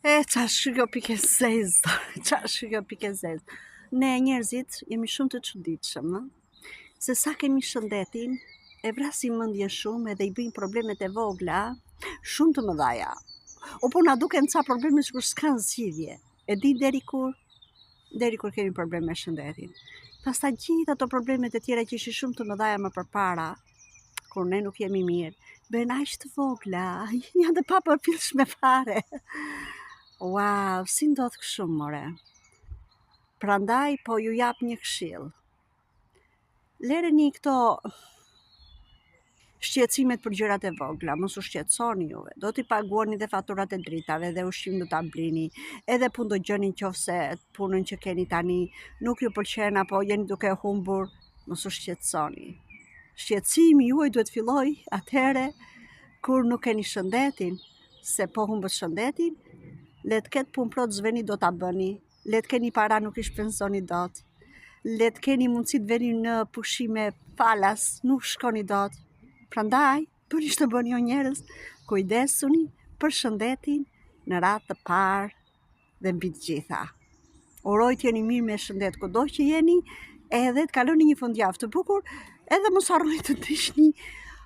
Çfarë kjo pikë zezë? Çfarë kjo pikë zezë? Ne njerëzit jemi shumë të çuditshëm, se sa kemi shëndetin, e vrasim mendjen shumë edhe i bëjmë problemet e vogla shumë të mëdha. O po na duken ca probleme sikur s'kan zgjidhje. E di deri kur? Deri kur kemi probleme me shëndetin. Pastaj gjithë ato problemet e tjera që ishin shumë të mëdha më përpara, kur ne nuk jemi mirë, bëhen aq të vogla, janë të papërfillshme fare. Wow, si ndodh kështu more. Prandaj po ju jap një këshill. Lereni këto shqetësimet për gjërat e vogla, mos u shqetësoni juve. Do t'i paguani dhe faturat e dritave, dhe ushqim do ta blini, edhe punë do gjeni nëse punën që keni tani nuk ju pëlqen apo jeni duke humbur, mos u shqetësoni. Shqetësimi juaj duhet filloj atëhere kur nuk keni shëndetin, se po humbët shëndetin, le të ketë punë plot zveni do ta bëni, le të keni para nuk i shpenzoni dot, le të keni mundësi të veni në pushime falas, nuk shkoni dot. Prandaj, bëni ç'të bëni o njerëz, kujdesuni për shëndetin në radhë të parë dhe mbi të gjitha. Uroj të jeni mirë me shëndet kudo që jeni, edhe të kaloni një fundjavë të bukur, edhe mos harroni të ndiqni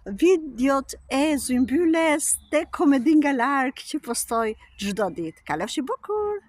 videot e Zymbylles te Komedi nga larg që postoj çdo ditë. Kalofshi bukur!